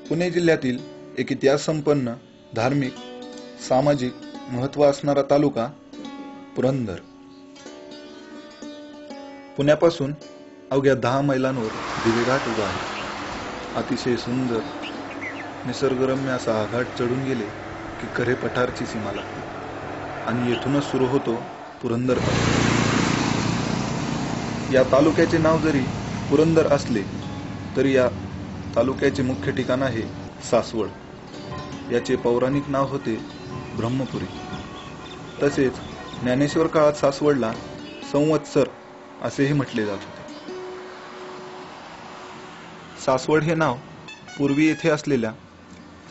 पुणे जिल्ह्यातील एक इतिहास संपन्न, धार्मिक, सामाजिक महत्त्व असणारा तालुका पुरंदर. पुण्यापासून अवघ्या 10 मैलांवर दिवेघाट उभा आहे. अतिशय सुंदर निसर्गरम्य असा हा घाट चढून गेले की करे पठारची सीमा लागते आणि येथूनच सुरू होतो पुरंदर तालुका. या तालुक्याचे नाव जरी पुरंदर असले तरी या तालुक्याचे मुख्य ठिकाण आहे सासवड. याचे पौराणिक नाव होते ब्रह्मपुरी. तसेच ज्ञानेश्वर काळात सासवडला संवत्सर असेही म्हटले जात होते. सासवड हे नाव पूर्वी येथे असलेल्या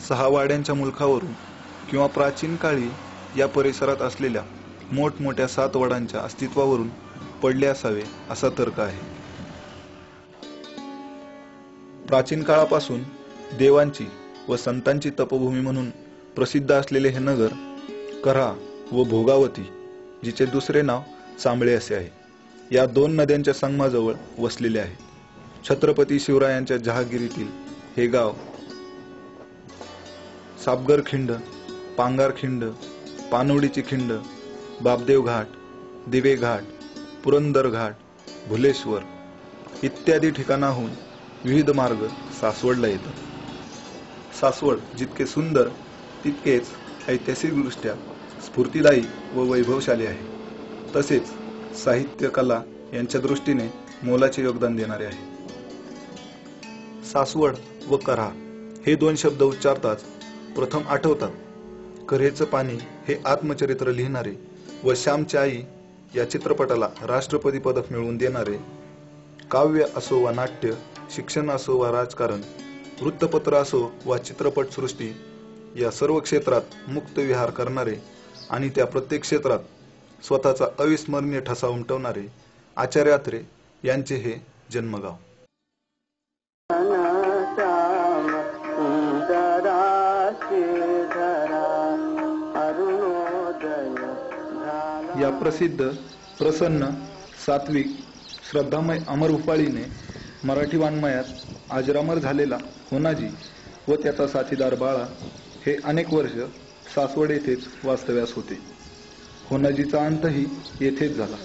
6 वाड्यांच्या मुलखावरून किंवा प्राचीन काळी या परिसरात असलेल्या मोठमोठ्या 7 वडांच्या अस्तित्वावरून पडले असावे असा तर्क आहे. प्राचीन काळापासून देवांची व संतांची तपभूमी म्हणून प्रसिद्ध असलेले हे नगर कऱ्हा व भोगावती, जिचे दुसरे नाव चांबळे असे आहे, या 2 नद्यांच्या संगमाजवळ वसलेले आहे. छत्रपती शिवरायांच्या जहागिरीतील हे गाव सापगर खिंड, पांगार खिंड, पानवडीची खिंड, बापदेव घाट, दिवे घाट, पुरंदर घाट, भुलेश्वर इत्यादी ठिकाणाहून विविध मार्ग सासवडला येतात. सासवड जितके सुंदर तितकेच ऐतिहासिकदृष्ट्या स्फूर्तिदायी व वैभवशाली आहे. तसेच साहित्य, कला यांच्या दृष्टीने मोलाचे योगदान देणारे आहे. सासवड व कऱ्हा हे 2 शब्द उच्चारताच प्रथम आठवतात कऱ्हेचं पाणी हे आत्मचरित्र लिहिणारे व श्यामची आई या चित्रपटाला राष्ट्रपती पदक मिळवून देणारे, काव्य असो वा नाट्य, शिक्षण असो वा राजकारण, वृत्तपत्र असो वा चित्रपटसृष्टी या सर्व क्षेत्रात मुक्त विहार करणारे आणि त्या प्रत्येक क्षेत्रात स्वतःचा अविस्मरणीय ठसा उमटवणारे आचार्य अत्रे यांचे हे जन्मगाव. या प्रसिद्ध, प्रसन्न, सात्विक, श्रद्धामय अमर उफाळीने मराठी वाङ्मयात अजरामर झालेला होनाजी व त्याचा साथीदार बाळा हे अनेक वर्ष सासवड येथेच वास्तव्यास होते. होनाजीचा अंतही येथेच झाला.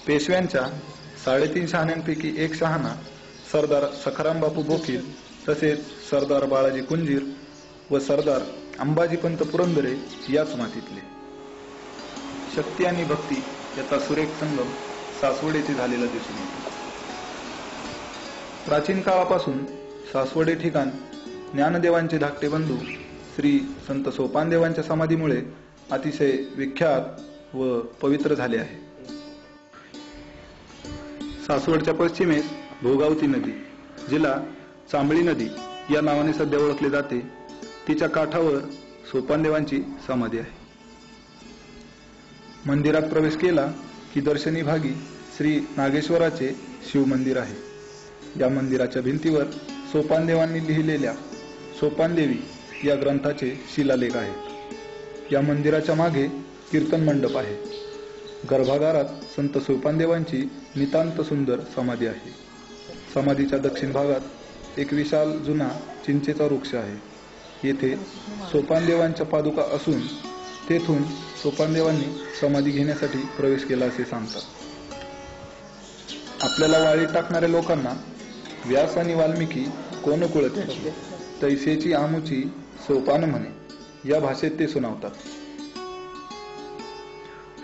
पेशव्यांच्या 3.5 शहाण्यांपैकी एक शहाणा सरदार सखाराम बापू बोकील, तसेच सरदार बाळाजी कुंजीर व सरदार अंबाजीपंत पुरंदरे याच मातीतले. शक्ती आणि भक्ती याचा सुरेख संगम सासवड येथे झालेला दिसून येतो. प्राचीन काळापासून सासवड हे ठिकाण ज्ञानदेवांचे धाकटे बंधू श्री संत सोपानदेवांच्या समाधीमुळे अतिशय विख्यात व पवित्र झाले आहे. सासवडच्या पश्चिमेस भोगावती नदी, जिला चांबळी नदी या नावाने सध्या ओळखले जाते, तिच्या काठावर सोपानदेवांची समाधी आहे. मंदिरात प्रवेश केला की दर्शनी भागी श्री नागेश्वराचे शिवमंदिर आहे. या मंदिराच्या भिंतीवर सोपानदेवांनी लिहिलेल्या सोपानदेवी या ग्रंथाचे शिलालेख आहेत. या मंदिराच्या मागे कीर्तन मंडप आहे. गर्भागारात संत सोपानदेवांची नितांत सुंदर समाधी आहे. समाधीच्या दक्षिण भागात एक विशाल जुना चिंचेचा वृक्ष आहे. येथे सोपानदेवांच्या पादुका असून तेथून सोपानदेवांनी समाधी घेण्यासाठी प्रवेश केला असे सांगतात. आपल्याला वाळीत टाकणाऱ्या लोकांना व्यास आणि वाल्मिकी कोण कुळत्याची, तैसेची आमुची सोपान म्हणे या भाषेत ते सुनावतात.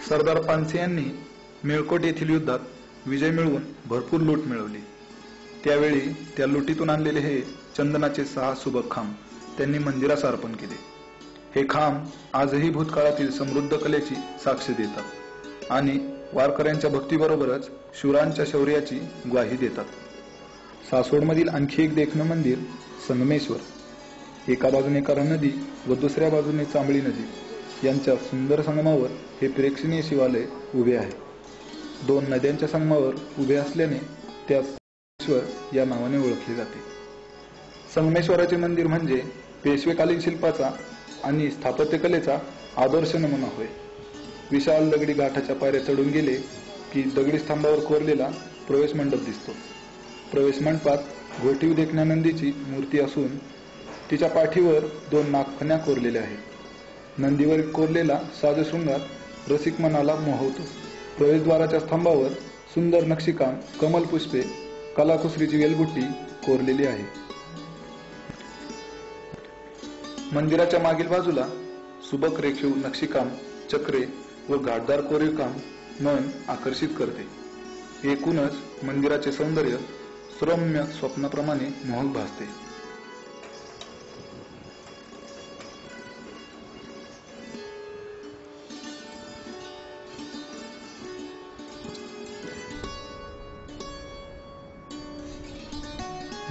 सरदार पानसे यांनी मेळकोट येथील युद्धात विजय मिळवून भरपूर लूट मिळवली. त्यावेळी त्या लुटीतून आणलेले हे चंदनाचे 6 सुबक खांब त्यांनी मंदिरास अर्पण केले. हे खांब आजही भूतकाळातील समृद्ध कलेची साक्ष देतात आणि वारकऱ्यांच्या भक्तीबरोबरच शूरांच्या शौर्याची ग्वाही देतात. सासवडमधील आणखी एक देखणं मंदिर संगमेश्वर. एका बाजूने कऱ्हा नदी व दुसऱ्या बाजूने चांबळी नदी यांच्या सुंदर संगमावर हे प्रेक्षणीय शिवालय उभे आहे. 2 नद्यांच्या संगमावर उभे असल्याने त्यास संगमेश्वर या नावाने ओळखले जाते. संगमेश्वराचे मंदिर म्हणजे पेशवेकालीन शिल्पाचा आणि स्थापत्यकलेचा आदर्श नमुना होय. विशाल दगडी घाटाच्या पायऱ्या चढून गेले की दगडी स्तंभावर कोरलेला प्रवेश मंडप दिसतो. प्रवेश मंडपात घोटीव देखण्या नंदीची मूर्ती असून तिच्या पाठीवर 2 नागफण्या कोरलेल्या आहेत. नंदीवर कोरलेला साजशृंगार रसिक मनाला मोहवतो. प्रवेशद्वाराच्या स्तंभावर सुंदर नक्षीकाम, कमल पुष्पे, कलाकुसरीची वेलबुट्टी कोरलेली आहे. मंदिराच्या मागील बाजूला सुबक रेखीव नक्षीकाम, चक्रे व घाटदार कोरीवकाम मन आकर्षित करते. एकूणच मंदिराचे सौंदर्य सुरम्य स्वप्नाप्रमाणे मोहक भासते.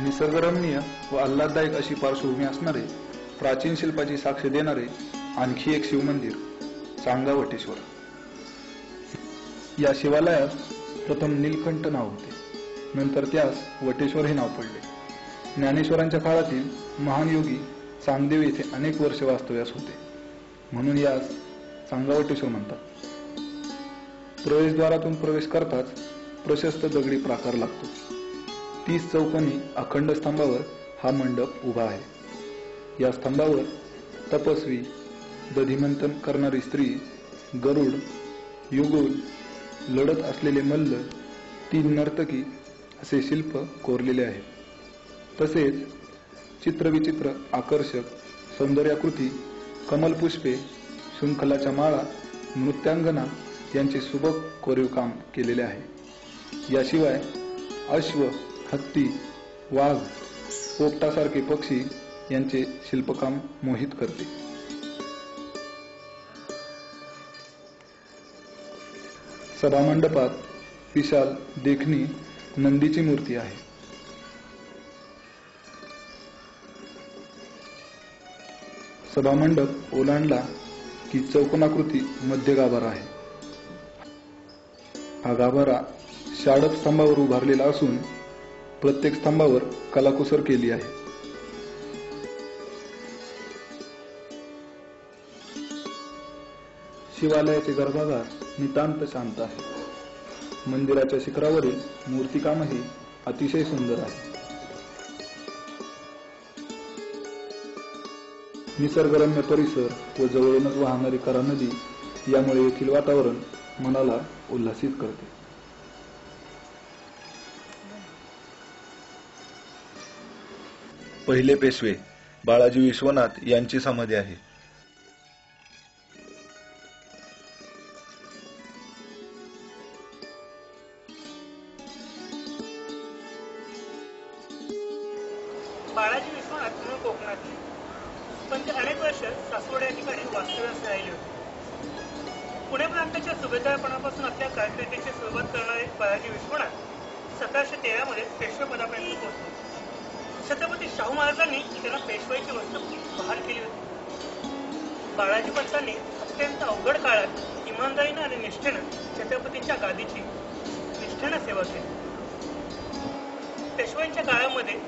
निसर्गरम्य व आल्हाददायक अशी पार्श्वभूमी असणारे, प्राचीन शिल्पाची साक्ष देणारे आणखी एक शिवमंदिर सांगा वटेश्वर. या शिवालयास प्रथम नीलकंठ नाव होते. नंतर त्यास वटेश्वर हे नाव पडले. ज्ञानेश्वरांच्या काळातील महान योगी चांगदेव येथे अनेक वर्ष वास्तव्यास होते, म्हणून यास सांगावटेश्वर म्हणतात. प्रवेशद्वारातून प्रवेश करताच प्रशस्त दगडी प्राकार लागतो. 30 चौकोनी अखंड स्तंभावर हा मंडप उभा आहे. या स्तंभावर तपस्वी, दधिमंथन करणारी स्त्री, गरुड, युगुल, लढत असलेले मल्ल, 3 नर्तकी असे शिल्प कोरलेले आहे. तसेच चित्रविचित्र आकर्षक सौंदर्याकृती, कमलपुष्पे, शृंखलाच्या माळा, नृत्यांगना यांचे सुबक कोरीवकाम केलेले आहे. याशिवाय अश्व, हत्ती, वाघ, पोपटासारखे पक्षी यांचे शिल्पकाम मोहित करते. सभामंडपात विशाल देखणी नंदीची मूर्ती आहे. सभामंडप ओलांडला की चौकोनाकृती मध्य गाभारा आहे. हा गाभारा षाडप स्तंभावर उभारलेला असून प्रत्येक स्तंभावर कलाकुसर केली आहे. शिवालयाचे गर्भागार नितांत शांत आहे. मंदिराच्या शिखरावरील मूर्तिकामही अतिशय सुंदर आहे. निसर्गरम्य परिसर व जवळूनच वाहणारी करा नदी यामुळे येथील वातावरण मनाला उल्हासित करते. पहिले पेशवे बाळाजी विश्वनाथ यांची समाधी आहे. बाळाजी विश्वनाथ मूळ कोकणातले, पण ते अनेक वर्ष सासवड या ठिकाणी वास्तव्यास राहिले होते. पुणे प्रांताच्या सुभेदारपणापासून आपल्या कारकिर्दीची सुरुवात करणारे बाळाजी विश्वनाथ 1713 मध्ये पेशवे पदापर्यंत पोहोचले. छत्रपती शाहू महाराजांनी त्यांना पेशवाईची वस्तू बहाल केली होती. बाळाजी पंतांनी अत्यंत अवघड काळात इमानदारीनं आणि निष्ठेनं छत्रपतींच्या गादीची निष्ठेनं सेवा केली. पेशवाईंच्या काळामध्ये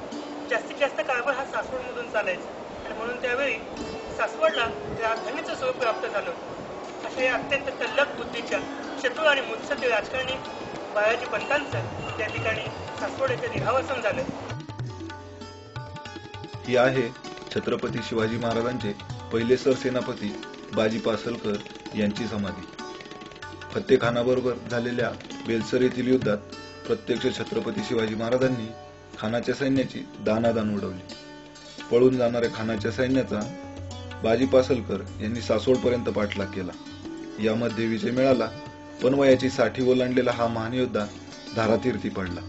जास्तीत जास्त कारभार हा सासवडमधून चालायचा आणि म्हणून त्यावेळी सासवडला राजधानीचं स्वरूप प्राप्त झालं होतं. अशा या अत्यंत तल्लख बुद्धीच्या, चतुर आणि मुत्सद्दी राजकारणी बाळाजी पंतांचं त्या ठिकाणी सासवड येथे देहावसन झालं. ही आहे छत्रपती शिवाजी महाराजांचे पहिले सरसेनापती बाजी पासलकर यांची समाधी. फत्तेखानाबरोबर झालेल्या बेलसर येथील युद्धात प्रत्यक्ष छत्रपती शिवाजी महाराजांनी खानाच्या सैन्याची दानादान उडवली. पळून जाणाऱ्या खानाच्या सैन्याचा बाजी पासलकर यांनी सासवडपर्यंत पाठलाग केला. यामध्ये विजय मिळाला, पण वयाची 60 ओलांडलेला हा महान योद्धा धारातीर्थी पडला.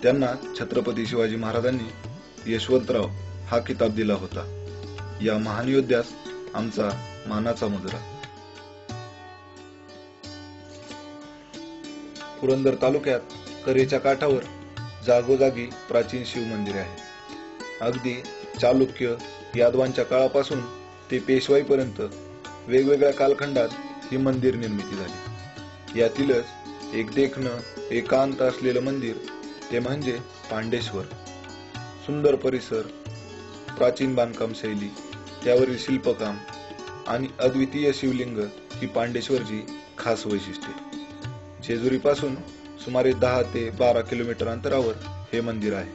त्यांना छत्रपती शिवाजी महाराजांनी यशवंतराव हा किताब दिला होता. या महान योद्ध्यास आमचा मानाचा मुजरा. पुरंदर तालुक्यात करेच्या काठावर जागोजागी प्राचीन शिव मंदिरे आहेत. अगदी चालुक्य, यादवांच्या काळापासून ते पेशवाईपर्यंत वेगवेगळ्या कालखंडात ही मंदिर निर्मिती झाली. यातीलच एक देखणं एकांत असलेलं मंदिर ते म्हणजे पांडेश्वर. सुंदर परिसर, प्राचीन बांधकाम शैली, त्यावरील शिल्पकाम आणि अद्वितीय शिवलिंग ही पांडेश्वरची खास वैशिष्ट्ये. जेजुरीपासून सुमारे 10 ते 12 किलोमीटर अंतरावर हे मंदिर आहे.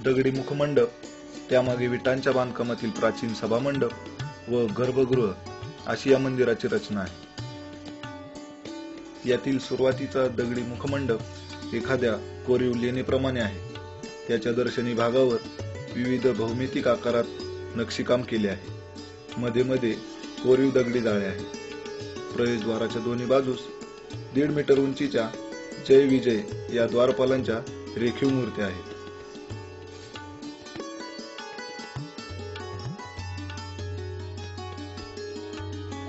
दगडी मुखमंडप, त्यामागे विटांच्या बांधकामातील प्राचीन सभामंडप व गर्भगृह अशी या मंदिराची रचना आहे. यातील सुरुवातीचा दगडी मुखमंडप एखाद्या कोरीव लेणीप्रमाणे आहे. त्याच्या दर्शनी भागावर विविध भौमितिक आकारात नक्षीकाम केले आहे. मध्ये मध्ये कोरीव दगडी जाळे आहेत. प्रवेशद्वाराच्या दोन्ही बाजूस 1.5 मीटर उंचीच्या जय विजय या द्वारपालांच्या रेखीव मूर्त्या आहेत.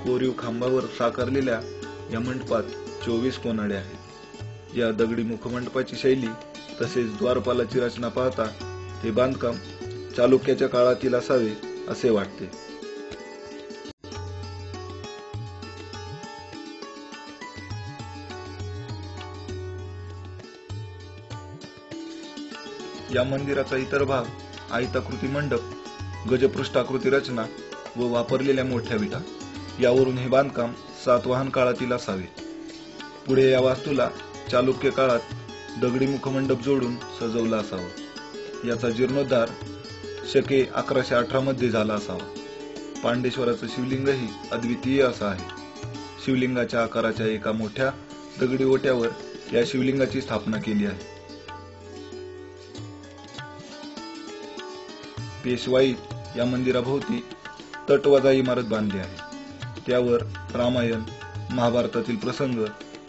कोरीव खांबावर साकारलेल्या या मंडपात 24 कोनाड्या आहेत. या दगडी मुखमंडपाची शैली तसेच द्वारपालाची रचना पाहता हे बांधकाम चालुक्याच्या काळातील असावे असे वाटते. या मंदिराचा इतर भाग आयताकृती मंडप, गजपृष्ठाकृती रचना व वापरलेल्या मोठ्या विटा यावरून हे बांधकाम सातवाहन काळातील असावे. पुढे या वास्तूला चालुक्य काळात दगडी मुखमंडप जोडून सजवला असावा. याचा जीर्णोद्धार शके 1118 मध्ये झाला असावा. पांडेश्वराचं शिवलिंगही अद्वितीय असं आहे. शिवलिंगाच्या आकाराच्या एका मोठ्या दगडी ओट्यावर या शिवलिंगाची स्थापना केली आहे. पेशवाईत या मंदिराभोवती तटवजा इमारत बांधली आहे. त्यावर रामायण, महाभारतातील प्रसंग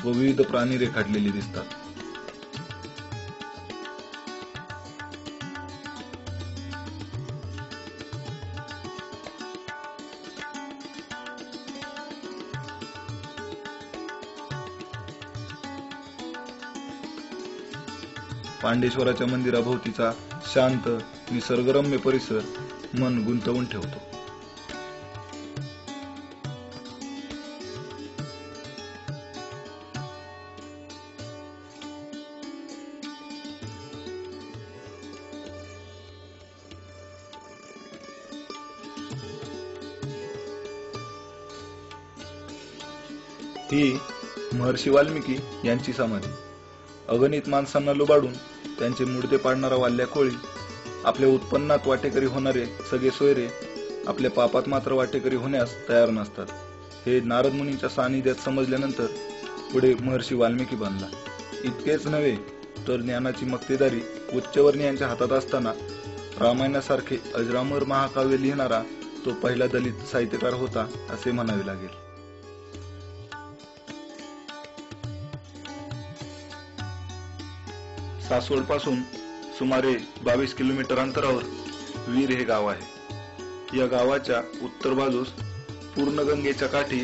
व विविध प्राणी रेखाटलेले दिसतात. पांडेश्वराच्या मंदिराभोवतीचा शांत निसर्गरम्य परिसर मन गुंतवून ठेवतो. ही महर्षी वाल्मिकी यांची समाधी. अगणित माणसांना लुबाडून त्यांचे मुडदे पाडणारा वाल्या कोळी, आपल्या उत्पन्नात वाटेकरी होणारे सगळे सोयरे आपल्या पापात मात्र वाटेकरी होण्यास तयार नसतात. हे नारद मुनींच्या सानिध्यात समजल्यानंतर पुढे महर्षी वाल्मिकी बनला. इतकेच नव्हे तर ज्ञानाची मक्तेदारी उच्चवर्णीयांच्या हातात असताना रामायणासारखे अजरामर महाकाव्य लिहिणारा तो पहिला दलित साहित्यकार होता असे म्हणावे लागेल. सासवड पासून सुमारे 22 किलोमीटर अंतरावर वीर हे गाव आहे. या गावाच्या उत्तर बाजूस पूर्णगंगेच्या काठी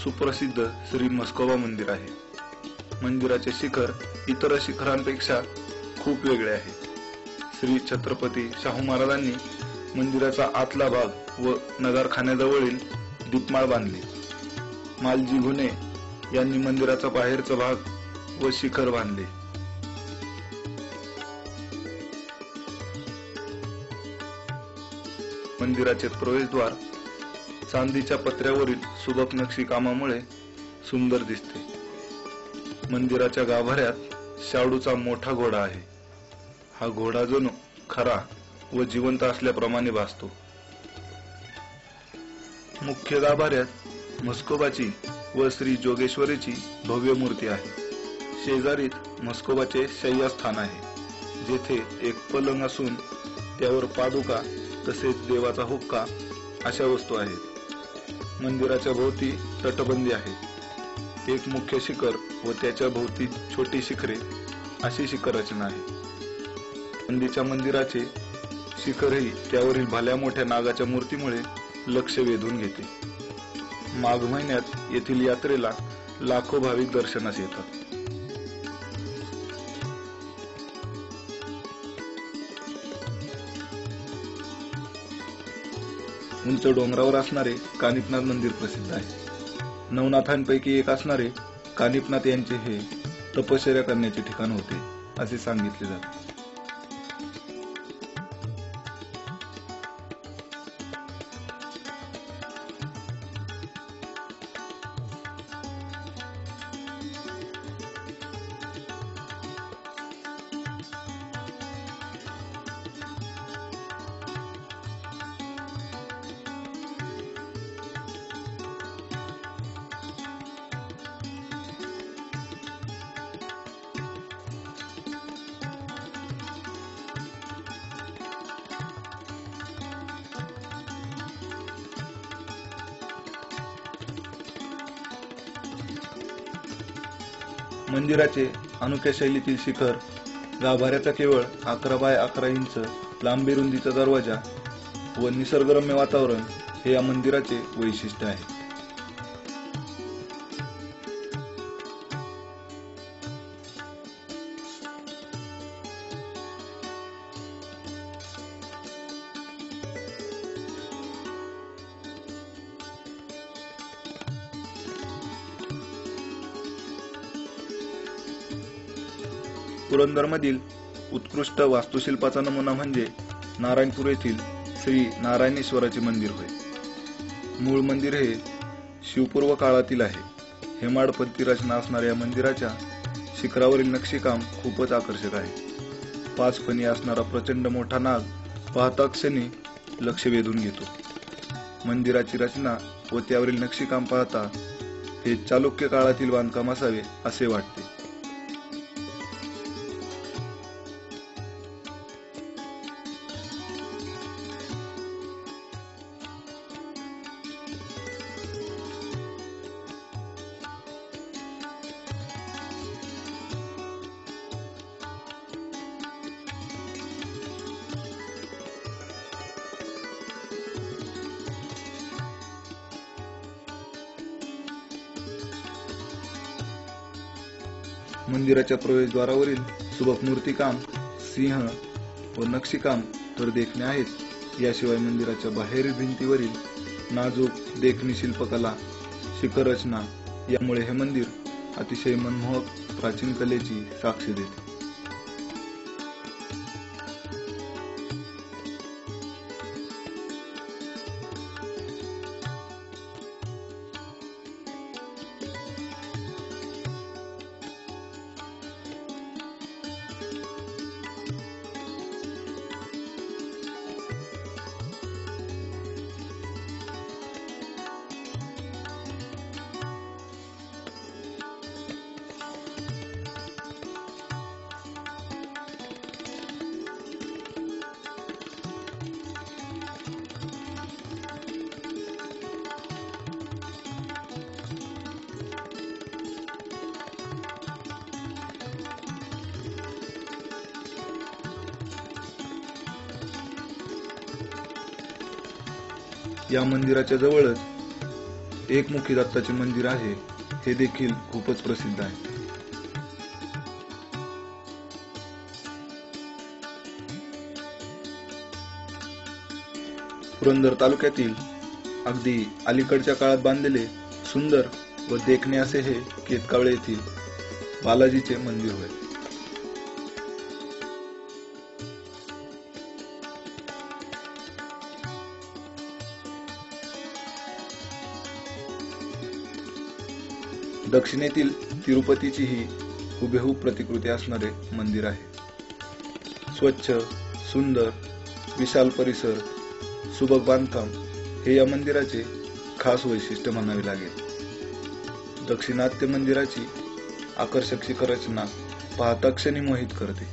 सुप्रसिद्ध श्री म्हस्कोबा मंदिर आहे. मंदिराचे शिखर इतर शिखरांपेक्षा खूप वेगळे आहे. श्री छत्रपती शाहू महाराजांनी मंदिराचा आतला भाग व नगारखान्याजवळील दीपमाळ बांधली. मालजी घुणे यांनी मंदिराचा बाहेरचा भाग व शिखर बांधले. मंदिराचे प्रवेशद्वार चांदीच्या पत्र्यावरील सुबक नक्षी कामामुळे सुंदर दिसते. मंदिराच्या गाभाऱ्यात शाडूचा मोठा घोडा आहे. हा घोडा जणू खरा व जिवंत असल्याप्रमाणे भासतो. मुख्य गाभाऱ्यात म्हस्कोबाची व श्री जोगेश्वरीची भव्य मूर्ती आहे. शेजारीत म्हस्कोबाचे शय्यास्थान आहे, जेथे एक पलंग असून त्यावर पादुका तसेच देवाचा हुक्का अशा वस्तू आहेत. मंदिराच्या भोवती तटबंदी आहे. एक मुख्य शिखर व त्याच्या भोवती छोटी शिखरे अशी शिखर रचना आहे. नंदीच्या मंदिराचे शिखरही त्यावरील भल्या मोठ्या नागाच्या मूर्तीमुळे लक्ष वेधून घेते. माघ महिन्यात येथील यात्रेला लाखो भाविक दर्शनास येतात. उंच डोंगरावर असणारे कानिपनाथ मंदिर प्रसिद्ध आहे. नवनाथांपैकी एक असणारे कानिपनाथ यांचे हे तपश्चर्या करण्याचे ठिकाण होते असे सांगितले जाते. मंदिराचे अनोख्या शैलीतील शिखर, गाभाऱ्याचा केवळ 11 बाय 11 इंच लांबी रुंदीचा दरवाजा व निसर्गरम्य वातावरण हे या मंदिराचे वैशिष्ट्य आहे. पुरंदरमधील उत्कृष्ट वास्तुशिल्पाचा नमुना म्हणजे नारायणपूर येथील श्री नारायणेश्वराचे मंदिर होय. मूळ मंदिर हे शिवपूर्व काळातील आहे. हेमाडपंथी रचना असणाऱ्या या मंदिराच्या शिखरावरील नक्षीकाम खूपच आकर्षक आहे. 5 फणी असणारा प्रचंड मोठा नाग पाहता क्षणी लक्ष वेधून घेतो. मंदिराची रचना व त्यावरील नक्षीकाम पाहता हे चालुक्य काळातील बांधकाम असावे असे वाटते. मंदिराच्या प्रवेशद्वारावरील सुबक मूर्तिकाम, सिंह व नक्षीकाम तर देखणे आहेच. याशिवाय मंदिराच्या बाहेरील भिंतीवरील नाजूक देखणी शिल्पकला, शिखर रचना यामुळे हे मंदिर अतिशय मनमोहक प्राचीन कलेची साक्ष देते. या मंदिराच्या जवळच एकमुखी दत्ताचे मंदिर आहे. हे देखील खूपच प्रसिद्ध आहे. पुरंदर तालुक्यातील अगदी अलीकडच्या काळात बांधलेले सुंदर व देखणे असे हे केतकावळे येथील बालाजीचे मंदिर होय. दक्षिणेतील तिरुपतीची ही हुबेहूब प्रतिकृती असणारे मंदिर आहे. स्वच्छ, सुंदर, विशाल परिसर, सुबक बांधकाम हे या मंदिराचे खास वैशिष्ट्य म्हणावे लागेल. दक्षिणात्य मंदिराची आकर्षक शिखर रचना पाहता क्षणी मोहित करते.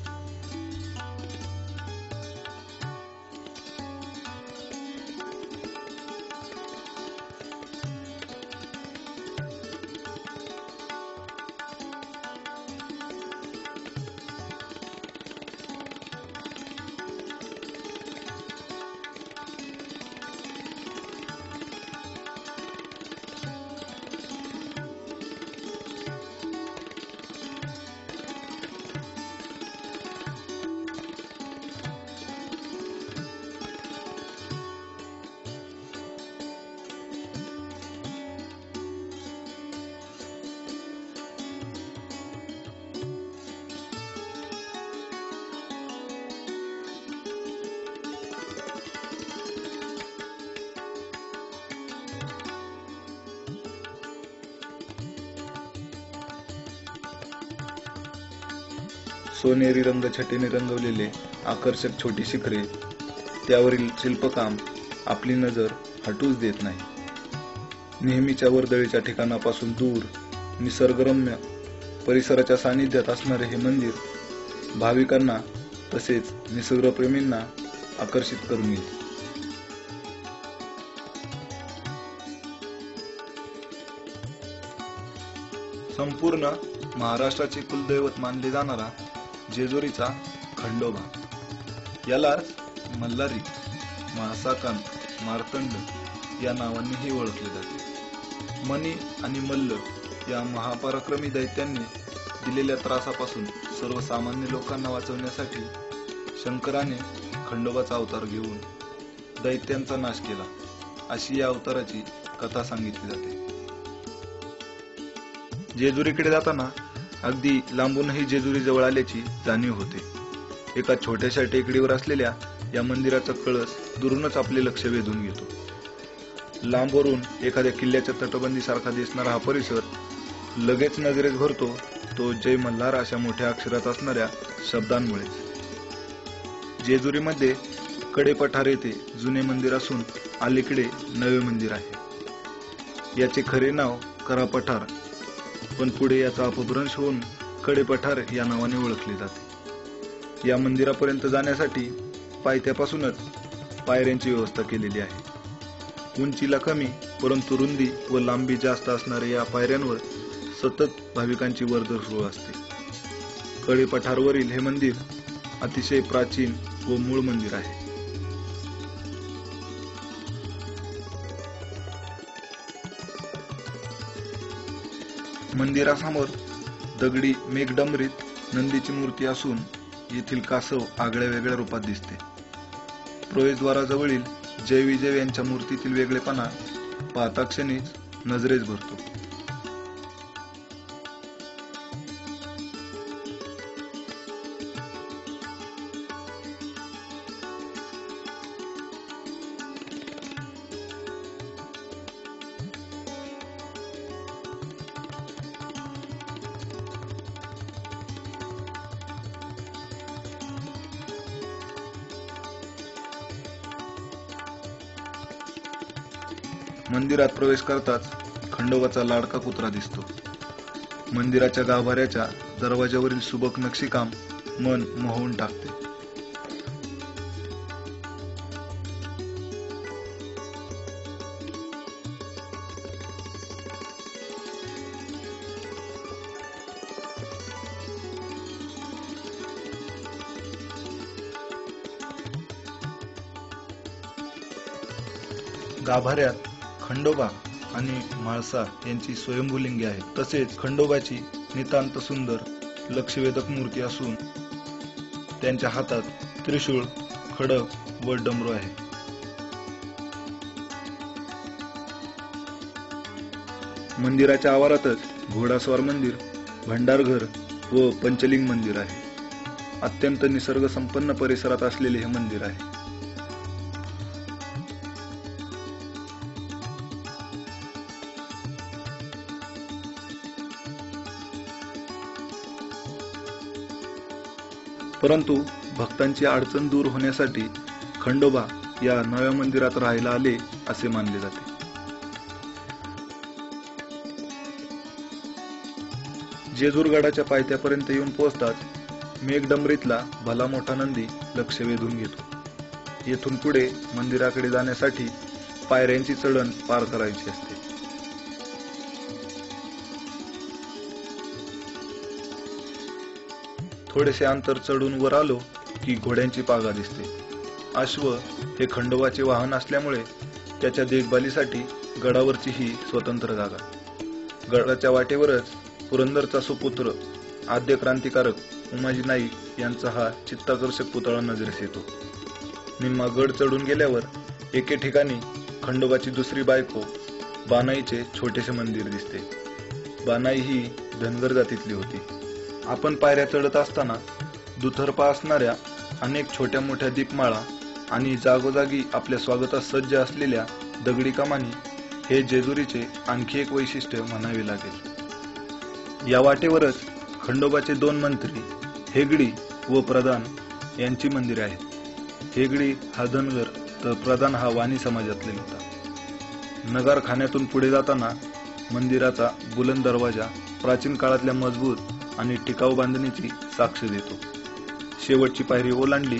सोनेरी रंगछटेने रंगवलेले आकर्षक छोटी शिखरे, त्यावरील शिल्पकाम आपली नजर हटूच देत नाही. नेहमीच्या वर्दळीच्या ठिकाणापासून दूर निसर्गरम्य परिसराच्या सानिध्यात असणारे हे मंदिर भाविकांना तसेच निसर्गप्रेमींना आकर्षित करून येईल. संपूर्ण महाराष्ट्राचे कुलदैवत मानले जाणारा जेजुरीचा खंडोबा, यालाच मल्हारी, महासाकांत, मार्तंड या नावांनीही ओळखले जाते. मणी आणि मल्ल या महापराक्रमी दैत्यांनी दिलेल्या त्रासापासून सर्वसामान्य लोकांना वाचवण्यासाठी शंकराने खंडोबाचा अवतार घेऊन दैत्यांचा नाश केला, अशी या अवताराची कथा सांगितली जाते. जेजुरीकडे जाताना अगदी लांबूनही जेजुरी जवळ आल्याची जाणीव होते. एका छोट्याशा टेकडीवर असलेल्या या मंदिराचा कळस दुरूनच आपले लक्ष वेधून घेतो. लांबवरून एखाद्या किल्ल्याच्या तटबंदीसारखा दिसणारा हा परिसर लगेच नजरेत भरतो, तो जय मल्हार अशा मोठ्या अक्षरात असणाऱ्या शब्दांमुळेच. जेजुरीमध्ये कडेपठार येथे जुने मंदिर असून अलीकडे नवे मंदिर आहे. याचे खरे नाव करापठार, पण पुढे याचा अपभ्रंश होऊन कडेपठार या नावाने ओळखले जाते. या मंदिरापर्यंत जाण्यासाठी पायथ्यापासूनच पायऱ्यांची व्यवस्था केलेली आहे. उंचीला कमी परंतु रुंदी व लांबी जास्त असणाऱ्या या पायऱ्यांवर सतत भाविकांची वर्दळ सुरू असते. कडेपठारवरील हे मंदिर अतिशय प्राचीन व मूळ मंदिर आहे. मंदिरासमोर दगडी मेघडंबरीत नंदीची मूर्ती असून येथील कासव आगळ्या वेगळ्या रूपात दिसते. प्रवेशद्वाराजवळील जय विजय यांच्या मूर्तीतील वेगळेपणा पाहता क्षणीच नजरेस भरतो. मंदिरात प्रवेश करताच खंडोबाचा लाडका कुत्रा दिसतो. मंदिराच्या गाभाऱ्याच्या दरवाजावरील सुबक नक्षीकाम मन मोहून टाकते. गाभाऱ्यात खंडोबा आणि म्हाळसा यांची स्वयंभूलिंगे आहेत. तसेच खंडोबाची नितांत सुंदर लक्षवेधक मूर्ती असून त्यांच्या हातात त्रिशूळ, खडक व डमरू आहे. मंदिराच्या आवारातच घोडास्वार मंदिर, भंडारघर व पंचलिंग मंदिर आहे. अत्यंत निसर्ग संपन्न परिसरात असलेले हे मंदिर आहे. परंतु भक्तांची अडचण दूर होण्यासाठी खंडोबा या नव्या मंदिरात राहायला आले असे मानले जाते. जेजूरगडाच्या पायथ्यापर्यंत येऊन पोहोचताच मेघडंबरीतला भला मोठा नंदी लक्ष वेधून घेतो. येथून पुढे मंदिराकडे जाण्यासाठी पायऱ्यांची चढण पार करायची असते. थोडेसे अंतर चढून वर आलो की घोड्यांची पागा दिसते. अश्व हे खंडोबाचे वाहन असल्यामुळे त्याच्या देखभालीसाठी गडावरची ही स्वतंत्र जागा. गडाच्या वाटेवरच पुरंदरचा सुपुत्र आद्य क्रांतिकारक उमाजी नाईक यांचा हा चित्ताकर्षक पुतळा नजरेस येतो. निम्मा गड चढून गेल्यावर एके ठिकाणी खंडोबाची दुसरी बायको बानाईचे छोटेसे मंदिर दिसते. बानाई ही धनगर जातीतली होती. आपण पायऱ्या चढत असताना दुतर्फा असणाऱ्या अनेक छोट्या मोठ्या दीपमाळा आणि जागोजागी आपल्या स्वागतास सज्ज असलेल्या दगडी कमानी हे जेजुरीचे आणखी एक वैशिष्ट्य म्हणावे लागेल. या वाटेवरच खंडोबाचे दोन मंत्री हेगडी व प्रधान यांची मंदिरे आहेत. हेगडी हा धनगर तर प्रधान हा वाणी समाजातले होता. नगारखान्यातून पुढे जाताना मंदिराचा बुलंद दरवाजा प्राचीन काळातल्या मजबूत आणि टिकाऊ बांधणीची साक्ष देतो. शेवटची पायरी ओलांडली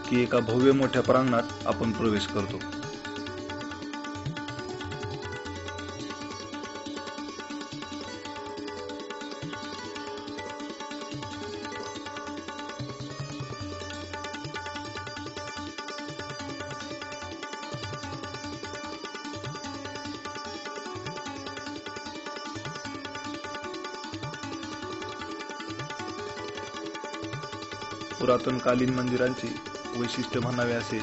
की एका भव्य मोठ्या प्रांगणात आपण प्रवेश करतो. पुरातनकालीन मंदिरांचे वैशिष्ट्य म्हणावे असे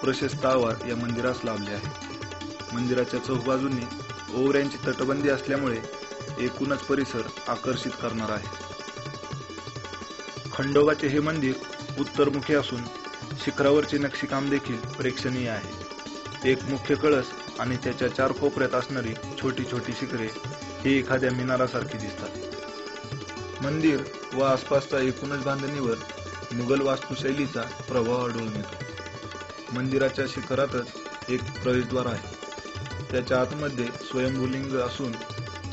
प्रशस्त आवार या मंदिरास लाभले आहे। मंदिराच्या चौबाजूंनी ओवऱ्यांची तटबंदी असल्यामुळे एकूणच परिसर आकर्षित करणार आहे। खंडोबाचे हे मंदिर उत्तरमुखी असून शिखरावरचे नक्षीकाम देखील प्रेक्षणीय आहे। एक मुख्य कळस आणि त्याच्या 4 कोपऱ्यात असणारी छोटी छोटी शिखरे ही एखाद्या मिनारासारखी दिसतात। मंदिर व आसपासच्या एकूणच बांधणीवर मुघल वास्तुशैलीचा प्रभाव आढळून येतो। मंदिराच्या शिखरातच एक प्रवेशद्वार आहे। त्याच्या आतमध्ये स्वयंभूलिंग असून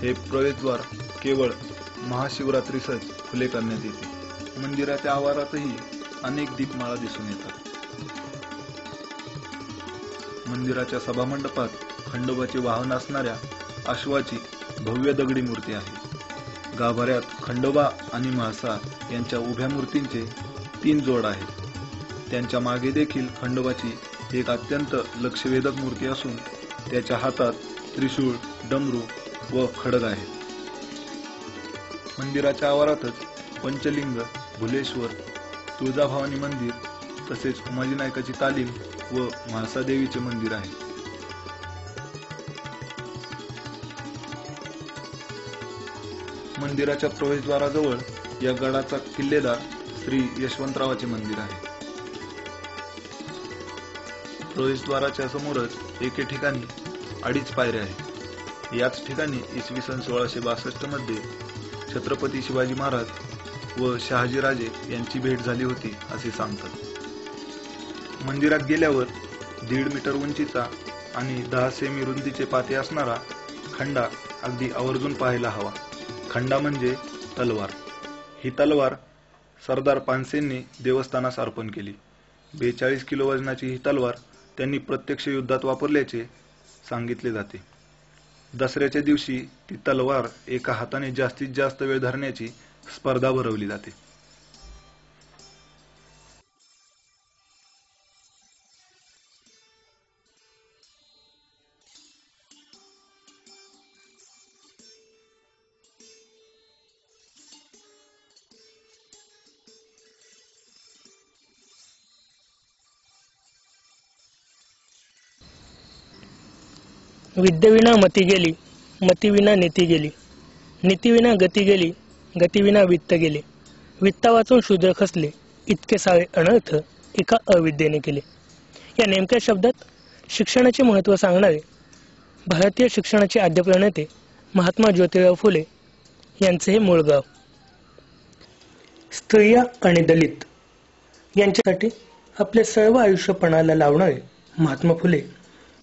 हे प्रवेशद्वार केवळ महाशिवरात्रीसच खुले करण्यात येते। मंदिराच्या आवारातही अनेक दीपमाळा दिसून येतात। मंदिराच्या सभामंडपात खंडोबाचे वाहन असणाऱ्या अश्वाची भव्य दगडी मूर्ती आहे। गाभाऱ्यात खंडोबा आणि म्हाळसा यांच्या उभ्या मूर्तींचे 3 जोड आहेत। त्यांच्या मागे देखील खंडोबाची एक अत्यंत लक्षवेधक मूर्ती असून त्याच्या हातात त्रिशूळ, डमरू व खड्ग आहे। मंदिराच्या आवारातच पंचलिंग, भुलेश्वर, तुळजाभवानी मंदिर तसेच उमाजी नायकाची तालीम व म्हाळसा देवीचे मंदिर आहे। मंदिराच्या प्रवेशद्वाराजवळ या गडाचा किल्लेदार श्री यशवंतरावाचे मंदिर आहे। प्रवेशद्वाराच्या समोरच एके ठिकाणी 2.5 पायऱ्या आहेत। याच ठिकाणी इसवी सन 1662 मध्ये छत्रपती शिवाजी महाराज व शहाजीराजे यांची भेट झाली होती असे सांगतात। मंदिरात गेल्यावर 1.5 मीटर उंचीचा आणि 10 सेमी रुंदीचे पाते असणारा खंडा अगदी आवर्जून पाहायला हवा। खंडा म्हणजे तलवार। ही तलवार सरदार पानसेंनी देवस्थानास अर्पण केली। 42 किलो वजनाची ही तलवार त्यांनी प्रत्यक्ष युद्धात वापरल्याचे सांगितले जाते। दसऱ्याच्या दिवशी ती तलवार एका हाताने जास्तीत जास्त वेळ धरण्याची स्पर्धा भरवली जाते। विद्येविना मती गेली, मतीविना नीती गेली, नीतीविना गती गेली, गतीविना वित्त गेले, वित्ता वाचून शूद्र खसले, इतके सारे अनर्थ एका अविद्येने केले। या नेमक्या शब्दात शिक्षणाचे महत्त्व सांगणारे भारतीय शिक्षणाचे आद्यप्रणेते महात्मा ज्योतिराव फुले यांचे हे मूळ गाव। स्त्रिया आणि दलित यांच्यासाठी आपले सर्व आयुष्य पणाला लावणारे महात्मा फुले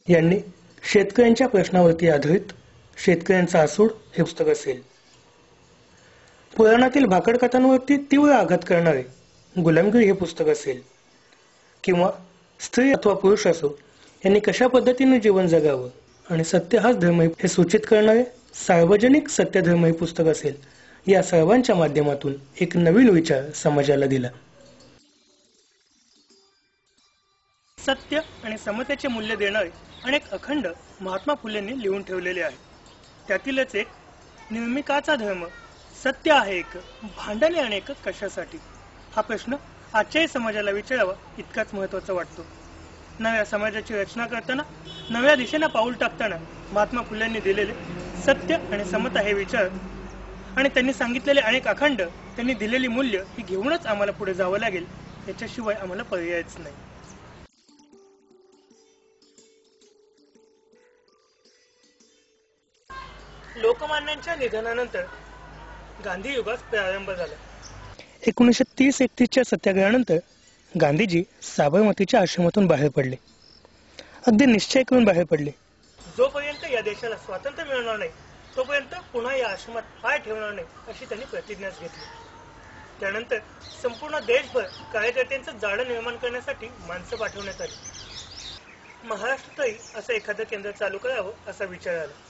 यांनी शेतकऱ्यांच्या प्रश्नावरती आधारित शेतकऱ्यांचा आसूड हे पुस्तक असेल, पुराणातील भाकड कथांवरती तीव्र आघात करणारे गुलामगिरी हे पुस्तक असेल, किंवा स्त्री अथवा पुरुष असो यांनी कशा पद्धतीने जीवन जगावं आणि सत्य हाच धर्म हे सूचित करणारे सार्वजनिक सत्यधर्म हे पुस्तक असेल, या सर्वांच्या माध्यमातून एक नवीन विचार समाजाला दिला। सत्य आणि समतेचे मूल्य देणारे अनेक अखंड महात्मा फुलेंनी लिहून ठेवलेले आहे। त्यातीलच एक निर्मिकाचा धर्म, सत्य आहे एक, भांडणे अनेक कशासाठी, हा प्रश्न आजच्याही समाजाला विचारावा इतकाच महत्त्वाचा वाटतो। नव्या समाजाची रचना करताना, नव्या दिशेने पाऊल टाकताना महात्मा फुलेंनी दिलेले सत्य आणि समता हे विचार आणि त्यांनी सांगितलेले अनेक अखंड, त्यांनी दिलेली मूल्य ही घेऊनच आम्हाला पुढे जावं लागेल, याच्याशिवाय आम्हाला पर्यायच नाही। लोकमान्यांच्या निधनानंतर गांधी युगास प्रारंभ झाला। 1930-31च्या सत्याग्रहानंतर गांधीजी साबरमतीच्या आश्रमातून बाहेर पडले, अगदी निश्चय करून बाहेर पडले। जोपर्यंत या देशाला स्वातंत्र्य मिळणार नाही तोपर्यंत पुन्हा या आश्रमात पाय ठेवणार नाही अशी त्यांनी प्रतिज्ञाच घेतली। त्यानंतर संपूर्ण देशभर कार्यकर्त्यांचं जाळं निर्माण करण्यासाठी माणसं पाठवण्यात आली। महाराष्ट्रातही असं एखादं केंद्र चालू करावं असा विचार आला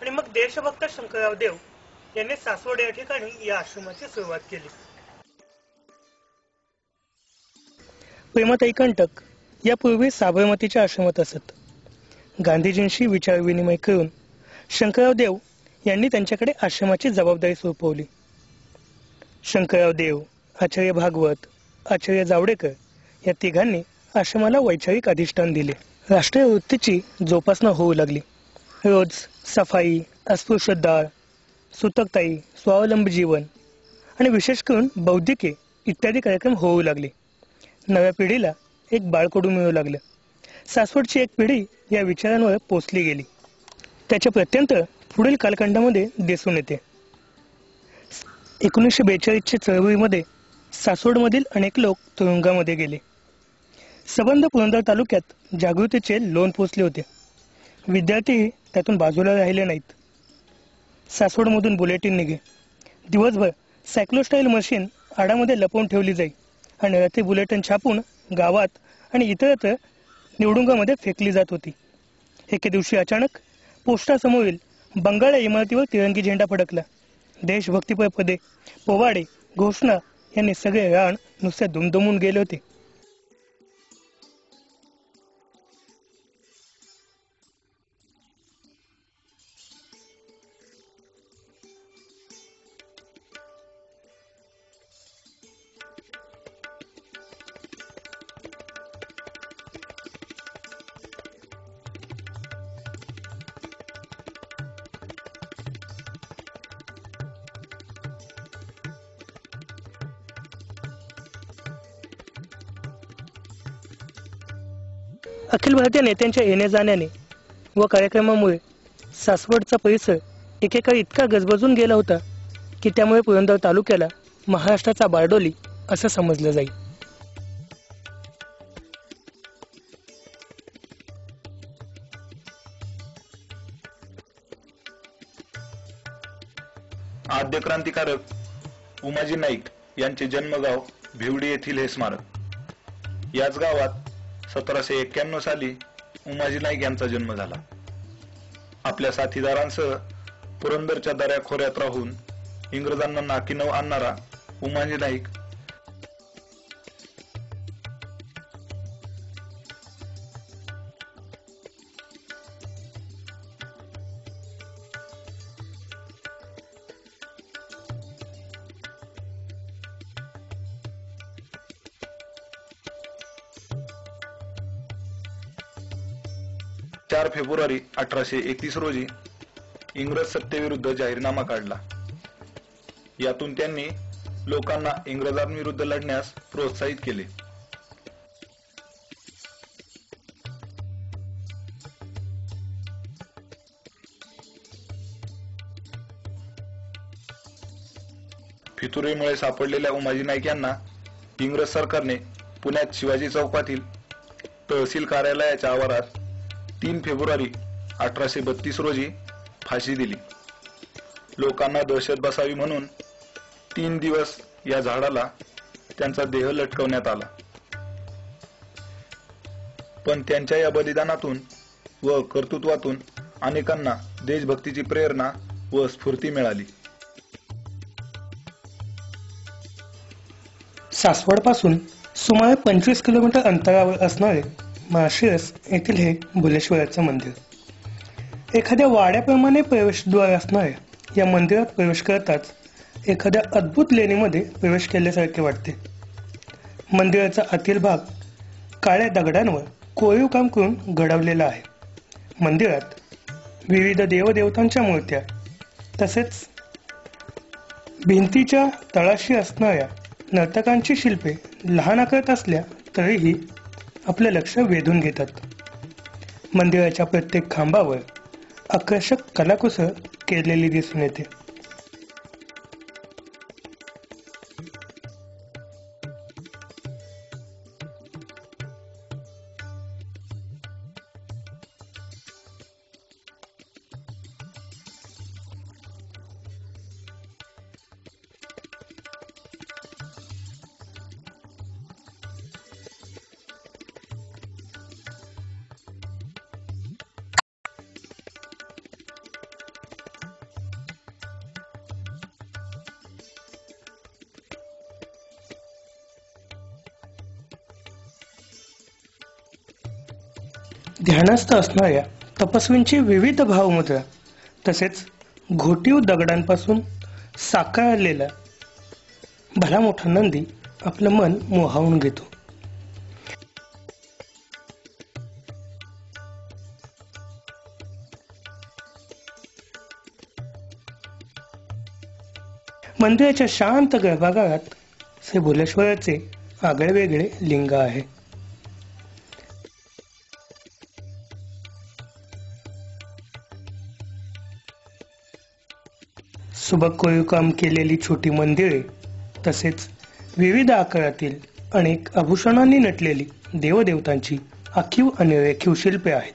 आणि मग देशभक्त शंकरराव देव यांनी सासवड या ठिकाणी या आश्रमाची सुरुवात केली। प्रेमाताई कंटक यापूर्वी साबरमतीच्या आश्रमात असत। गांधीजींशी विचार विनिमय करून शंकरराव देव यांनी त्यांच्याकडे आश्रमाची जबाबदारी सोपवली। शंकरराव देव, आचार्य भागवत, आचार्य जावडेकर या तिघांनी आश्रमाला वैचारिक अधिष्ठान दिले. राष्ट्रीय वृत्तीची जोपासना होऊ लागली. रोज सफाई, अस्पृश्यता, सुतकताई, स्वावलंबी जीवन आणि विशेष करून बौद्धिके इत्यादी कार्यक्रम होऊ लागले. नव्या पिढीला एक बाळकडू मिळू लागलं. सासवडची एक पिढी या विचारांवर पोचली गेली. त्याचे प्रत्यंतर पुढील कालखंडामध्ये दिसून येते. 1942च्या चळवळीमध्ये सासवडमधील अनेक लोक तुरुंगामध्ये गेले. सबंध पुरंदर तालुक्यात जागृतीचे लोण पोचले होते. विद्यार्थीही त्यातून बाजूला राहिले नाहीत. सासवडमधून बुलेटिन निघे. दिवसभर सायक्लोस्टाईल मशीन आडामध्ये लपवून ठेवली जाई आणि रात्री बुलेटिन छापून गावात आणि इतरत्र निवडुंगामध्ये फेकली जात होती. एके दिवशी अचानक पोस्टासमोरील बंगाळ इमारतीवर तिरंगी झेंडा फडकला. देशभक्तीपर पदे, पोवाडे, घोषणा यांनी सगळे रान नुसते दुमदुमून गेले होते. अखिल भारतीय नेत्यांच्या येण्या जाण्याने व कार्यक्रमामुळे सासवडचा परिसर एकेकाळी इतका गजबजून गेला होता की त्यामुळे पुरंदर तालुक्याला महाराष्ट्राचा बारडोली असं समजलं जाई. आद्य क्रांतिकारक उमाजी नाईक यांचे जन्मगाव भिवडी येथील हे स्मारक. याच गावात 1791 साली उमाजी नाईक यांचा जन्म झाला. आपल्या साथीदारांसह पुरंदरच्या दऱ्याखोऱ्यात राहून इंग्रजांना नाकीनऊ आणणारा उमाजी नाईक फेब्रुवारी 1831 रोजी इंग्रज सत्तेविरुद्ध जाहीरनामा काढला. यातून त्यांनी लोकांना इंग्रजांविरुद्ध लढण्यास प्रोत्साहित केले. फितुरीमुळे सापडलेल्या उमाजी नाईक यांना इंग्रज सरकारने पुण्यात शिवाजी चौकातील तहसील कार्यालयाच्या आवारात 3 फेब्रुवारी 1832 रोजी फाशी दिली. लोकांना दहशत बसावी म्हणून 3 दिवस या झाडाला त्यांचा देह लटकवण्यात आला. पण त्यांच्या या बलिदानातून व कर्तृत्वातून अनेकांना देशभक्तीची प्रेरणा व स्फूर्ती मिळाली. सासवडपासून सुमारे 25 किलोमीटर अंतरावर असणारे माळशिरस येथील हे भुलेश्वराचं मंदिर. एखाद्या वाड्याप्रमाणे प्रवेशद्वार असणाऱ्या या मंदिरात प्रवेश करताच एखाद्या अद्भुत लेणीमध्ये प्रवेश केल्यासारखे वाटते. मंदिराचा आतील भाग काळ्या दगडांवर कोरीव काम करून घडवलेला आहे. मंदिरात विविध देवदेवतांच्या मूर्त्या तसेच भिंतीच्या तळाशी असणाऱ्या नर्तकांची शिल्पे लहान आकारात असल्या तरीही आपले लक्ष वेधून घेतात. मंदिराच्या प्रत्येक खांबावर आकर्षक कलाकुसर केलेली दिसून येते. ध्यानस्थ असणाऱ्या तपस्वींची विविध भावमुद्रा तसेच घोटीव दगडांपासून साकारलेला भला मोठा नंदी आपलं मन मोहावून घेतो. मंदिराच्या शांत गर्भागृहात श्री भुलेश्वराचे आगळेवेगळे लिंग आहे. सुबक कोरीवकाम केलेली छोटी मंदिरे तसेच विविध आकारातील अनेक आभूषणांनी नटलेली देवदेवतांची आखीव आणि रेखीव शिल्पे आहेत.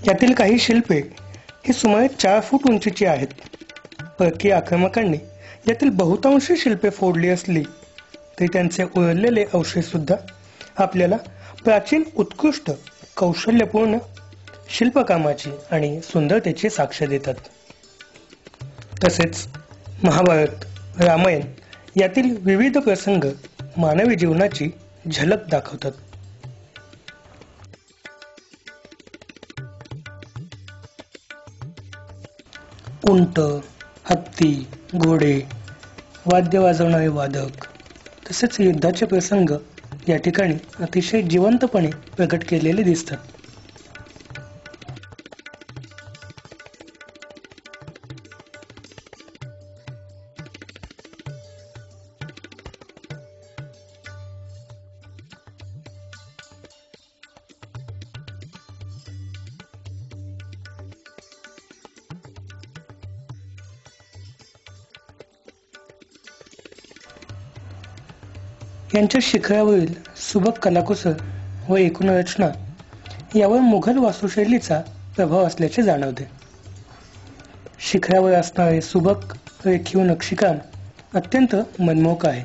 यातील काही शिल्पे ही सुमारे 4 फूट उंचीची आहेत. परकीय आक्रमकांनी यातील बहुतांश शिल्पे फोडली असली तरी त्यांचे उरलेले अवशेष सुद्धा आपल्याला प्राचीन उत्कृष्ट कौशल्यपूर्ण शिल्पकामाची आणि सुंदरतेची साक्ष देतात. तसेच महाभारत, रामायण यातील विविध प्रसंग मानवी जीवनाची झलक दाखवतात. उंट, हत्ती, घोडे, वाद्य वाजवणारे वादक तसेच युद्धाचे प्रसंग या ठिकाणी अतिशय जिवंतपणे प्रकट केलेले दिसतात. यांच्या शिखरावरील सुबक कलाकुसर व एकूण रचना यावर मुघल वास्तुशैलीचा प्रभाव असल्याचे जाणवते. शिखरावर असणारे सुबक रेखीव नक्षीकाम अत्यंत मनमोहक आहे.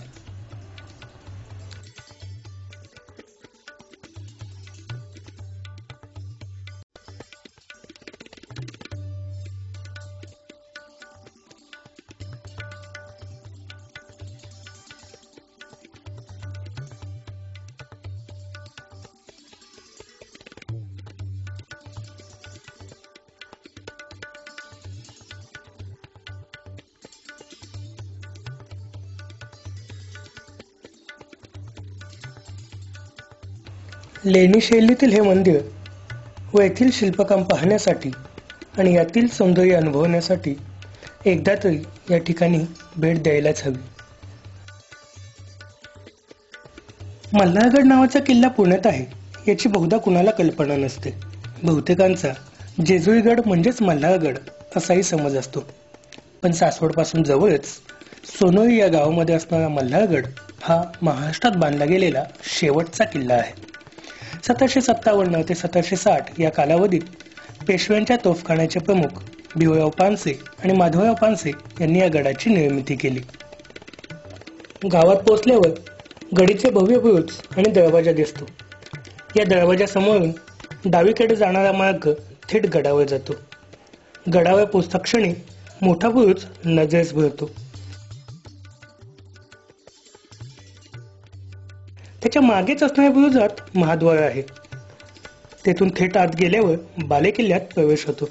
लेणी शैलीतील हे मंदिर व येथील शिल्पकाम पाहण्यासाठी आणि यातील सौंदर्य अनुभवण्यासाठी एकदा तरी या ठिकाणी भेट द्यायलाच हवी. मल्हारगड नावाचा किल्ला पुण्यात आहे याची बहुधा कुणाला कल्पना नसते. बहुतेकांचा जेजुरीगड म्हणजेच मल्हारगड असाही समज असतो. पण सासवडपासून जवळच सोनोई या गावामध्ये असणारा मल्हारगड हा महाराष्ट्रात बांधला गेलेला शेवटचा किल्ला आहे. 1757 ते 1760 या कालावधीत पेशव्यांच्या तोफखान्याचे प्रमुख भिवराव पानसे आणि माधवराव पानसे यांनी या गडाची निर्मिती केली. गावात पोहोचल्यावर गडीचे भव्य बुरुज आणि दरवाजा दिसतो. या दरवाजासमोरून डावीकडे जाणारा मार्ग थेट गडावर जातो. गडावर पोहोचताक्षणी मोठा बुरुज नजरेस भरतो. त्याच्या मागेच असणाऱ्या बुरुजात महाद्वार आहे. तेथून थेट आत गेल्यावर बालेकिल्ल्यात प्रवेश होतो.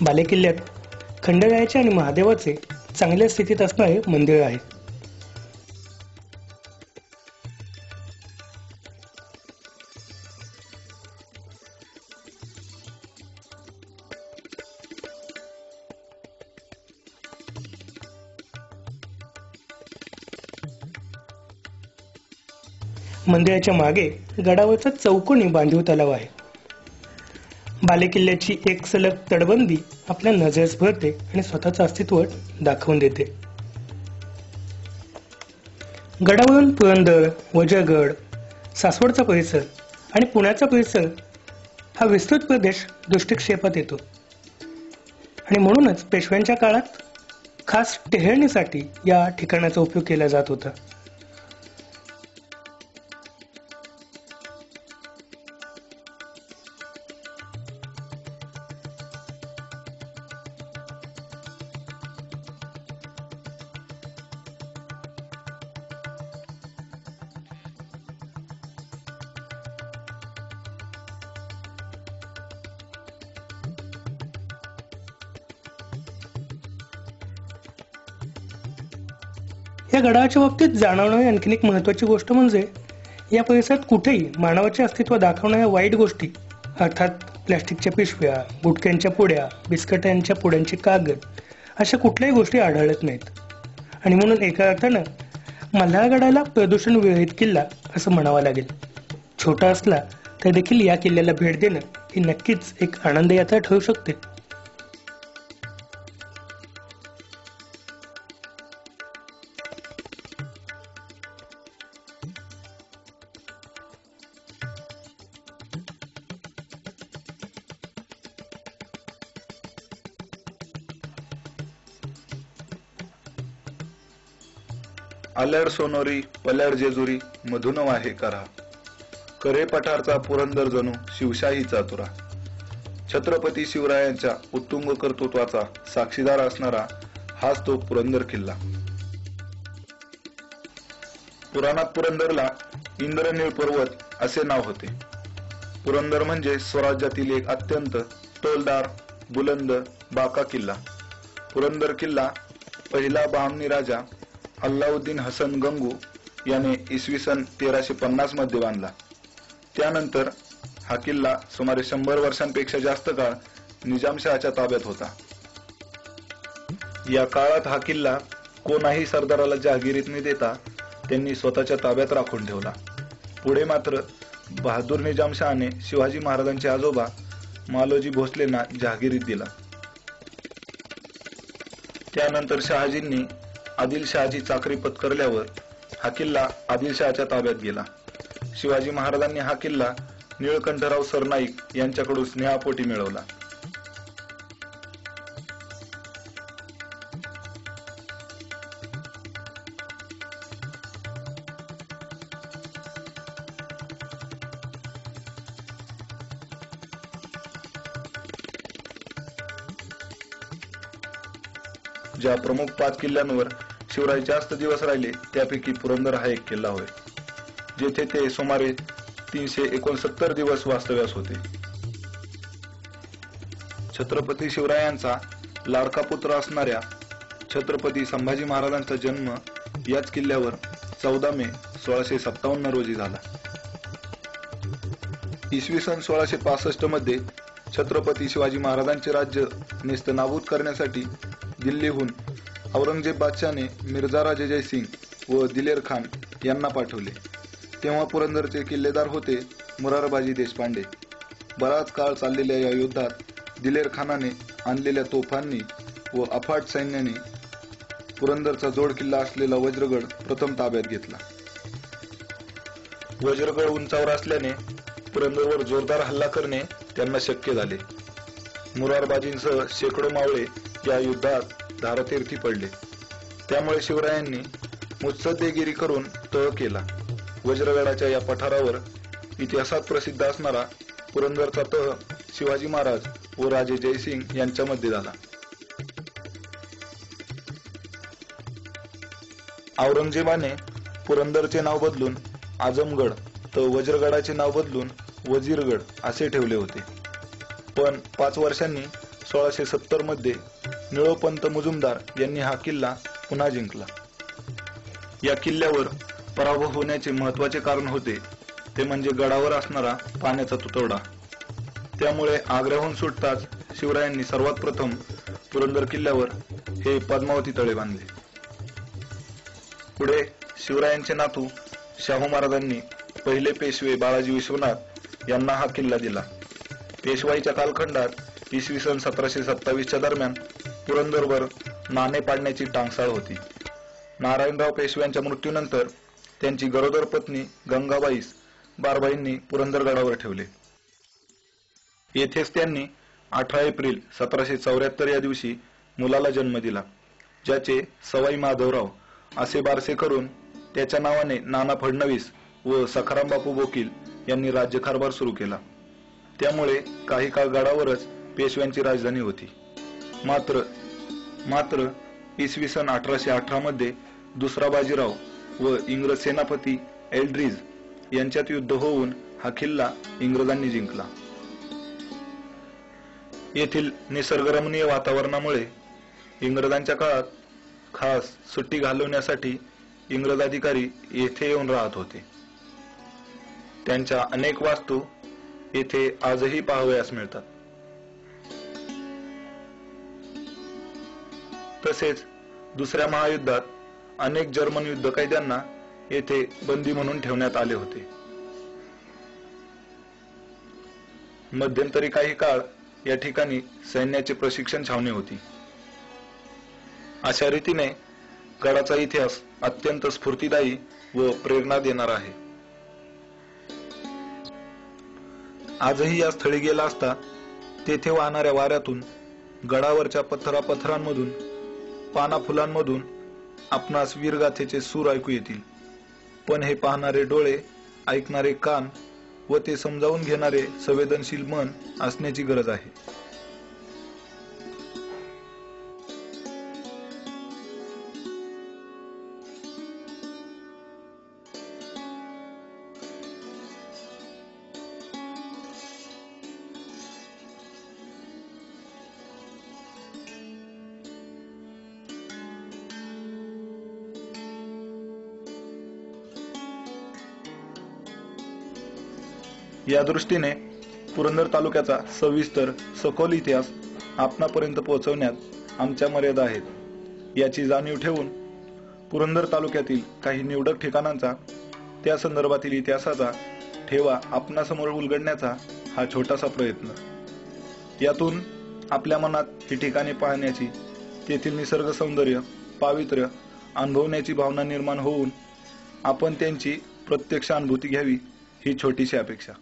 बालेकिल्ल्यात खंडरायाचे आणि महादेवाचे चांगल्या स्थितीत असणारे मंदिर आहे. मंदिराच्या मागे गडावरचा चौकोनी बांधीव तलाव आहे. बालेकिल्ल्याची एक सलग तटबंदी आपल्या नजरेस भरते आणि स्वतःचं अस्तित्व दाखवून देते. गडावरून पुरंदर, वज्रगड, सासवडचा परिसर आणि पुण्याचा परिसर हा विस्तृत प्रदेश दृष्टिक्षेपात येतो आणि म्हणूनच पेशव्यांच्या काळात खास टेहळणीसाठी या ठिकाणाचा उपयोग केला जात होता. या गडाच्या बाबतीत जाणवणारी आणखीन एक महत्वाची गोष्ट म्हणजे या परिसरात कुठेही मानवाचे अस्तित्व दाखवणाऱ्या वाईट गोष्टी अर्थात प्लॅस्टिकच्या पिशव्या, गुटख्यांच्या पुड्या, बिस्किटांच्या पुड्यांचे कागद अशा कुठल्याही गोष्टी आढळत नाहीत. आणि म्हणून एका अर्थानं मल्हारगडाला प्रदूषण विरहित किल्ला असं म्हणावं लागेल. छोटा असला तर देखील या किल्ल्याला भेट देणं ही नक्कीच एक आनंद यात्रा ठरू शकते. आल्याड सोनोरी पल्याड जेजुरी मधुन वाहे करा, करे पठारचा पुरंदर जणू शिवशाहीचा तुरा. छत्रपती शिवरायांच्या उत्तुंग कर्तृत्वाचा साक्षीदार असणारा हाच तो पुरंदर किल्ला. पुराणात पुरंदरला इंद्रनीळ पर्वत असे नाव होते. पुरंदर म्हणजे स्वराज्यातील एक अत्यंत तोलदार, बुलंद, बाका किल्ला. पुरंदर किल्ला पहिला बहामनी राजा अल्लाउद्दीन हसन गंगू याने इसवी सन 1350 मध्ये बांधला. त्यानंतर हा किल्ला सुमारे 100 वर्षांपेक्षा जास्त काळ निजामशहाच्या ताब्यात होता. या काळात हा किल्ला कोणाही सरदाराला जहागिरीत न देता त्यांनी स्वतःच्या ताब्यात राखून ठेवला. पुढे मात्र बहादूर निजामशहाने शिवाजी महाराजांचे आजोबा मालोजी भोसलेंना जहागिरीत दिला. त्यानंतर शहाजींनी आदिलशहाची चाकरी पत्करल्यावर हा किल्ला आदिलशहाच्या ताब्यात गेला. शिवाजी महाराजांनी हा किल्ला निळकंठराव सरनाईक यांच्याकडून स्नेहापोटी मिळवला. ज्या प्रमुख 5 किल्ल्यांवर शिवराय जास्त दिवस राहिले त्यापैकी पुरंदर हा एक किल्ला होय, जेथे ते सुमारे 369 दिवस वास्तव्यास होते. छत्रपती शिवरायांचा लाडका पुत्र असणाऱ्या छत्रपती संभाजी महाराजांचा जन्म याच किल्ल्यावर 14 मे 1657 रोजी झाला. इसवी सन 1665 मध्ये छत्रपती शिवाजी महाराजांचे राज्य नेस्तनाबूत करण्यासाठी दिल्लीहून औरंगजेब बादशाने मिर्झा राजे जयसिंग व दिलेर खान यांना पाठवले. तेव्हा पुरंदरचे किल्लेदार होते मुरारबाजी देशपांडे. बराच काळ चाललेल्या या युद्धात दिलेर खानाने आणलेल्या तोफांनी व अफाट सैन्याने पुरंदरचा जोड किल्ला असलेला वज्रगड प्रथम ताब्यात घेतला. वज्रगड उंचावर असल्याने पुरंदरवर जोरदार हल्ला करणे त्यांना शक्य झाले. मुरारबाजींसह शेकडो मावळे या युद्धात धारतीर्थी पडले. त्यामुळे शिवरायांनी मुत्सद्देगिरी करून तह केला. वज्रगडाच्या या पठारावर इतिहासात प्रसिद्ध असणारा पुरंदरचा तह शिवाजी महाराज व राजे जयसिंग यांच्यामध्ये झाला. औरंगजेबाने पुरंदरचे नाव बदलून आजमगड तर वज्रगडाचे नाव बदलून वजीरगड असे ठेवले होते. पण 5 वर्षांनी 1670 मध्ये निळोपंत मुजुमदार यांनी हा किल्ला पुन्हा जिंकला. या किल्ल्यावर पराभव होण्याचे महत्वाचे कारण होते ते म्हणजे गडावर असणारा पाण्याचा तुतवडा. त्यामुळे आग्र्याहून सुटताच शिवरायांनी सर्वात प्रथम पुरंदर किल्ल्यावर हे पद्मावती तळे बांधले. पुढे शिवरायांचे नातू शाहू महाराजांनी पहिले पेशवे बाळाजी विश्वनाथ यांना हा किल्ला दिला. पेशवाईच्या कालखंडात इसवी सन 1727 दरम्यान पुरंदरवर नाणे पाडण्याची टांगसाळ होती. नारायणराव पेशव्यांच्या मृत्यूनंतर त्यांची गरोदर पत्नी गंगाबाईस बारबाईंनी पुरंदरगडावर ठेवले. येथेच त्यांनी 18 एप्रिल 1774 या दिवशी मुलाला जन्म दिला, ज्याचे सवाई माधवराव असे बारसे करून त्याच्या नावाने नाना फडणवीस व सखाराम बापू बोकील यांनी राज्यकारभार सुरू केला. त्यामुळे काही काळ गडावरच पेशव्यांची राजधानी होती. मात्र इसवी सन 1818 मध्ये दुसरा बाजीराव व इंग्रज सेनापती एल्ड्रीज यांच्यात युद्ध होऊन हा किल्ला इंग्रजांनी जिंकला. येथील निसर्गरमणीय वातावरणामुळे इंग्रजांच्या काळात खास सुट्टी घालवण्यासाठी इंग्रज अधिकारी येथे येऊन राहत होते. त्यांच्या अनेक वास्तू येथे आजही पाहावयास मिळतात. तसेच दुसऱ्या महायुद्धात अनेक जर्मन युद्धकैद्यांना येथे बंदी म्हणून ठेवण्यात आले होते. मध्यंतरी काही काळ या ठिकाणी सैन्याचे प्रशिक्षण छावणी होती. अशा रीतीने गडाचा इतिहास अत्यंत स्फूर्तिदायी व प्रेरणा देणारा आहे. आजही या स्थळी गेला असता तेथे वाहणाऱ्या वाऱ्यातून, गडावरच्या पथरांमधून, पाना फुलांमधून आपणास वीरगाथेचे सूर ऐकू येतील. पण हे पाहणारे डोळे, ऐकणारे कान व ते समजावून घेणारे संवेदनशील मन असण्याची गरज आहे. या दृष्टीने पुरंदर तालुक्याचा सविस्तर सखोल इतिहास आपणापर्यंत पोहोचवण्यात आमच्या मर्यादा आहेत. याची जाणीव ठेवून पुरंदर तालुक्यातील काही निवडक ठिकाणांचा, त्या संदर्भातील इतिहासाचा ठेवा आपणासमोर उलगडण्याचा हा छोटासा प्रयत्न. यातून आपल्या मनात ही ठिकाणे पाहण्याची, तेथील निसर्ग सौंदर्य, पावित्र्य अनुभवण्याची भावना निर्माण होऊन आपण त्यांची प्रत्यक्ष अनुभूती घ्यावी, ही छोटीशी अपेक्षा.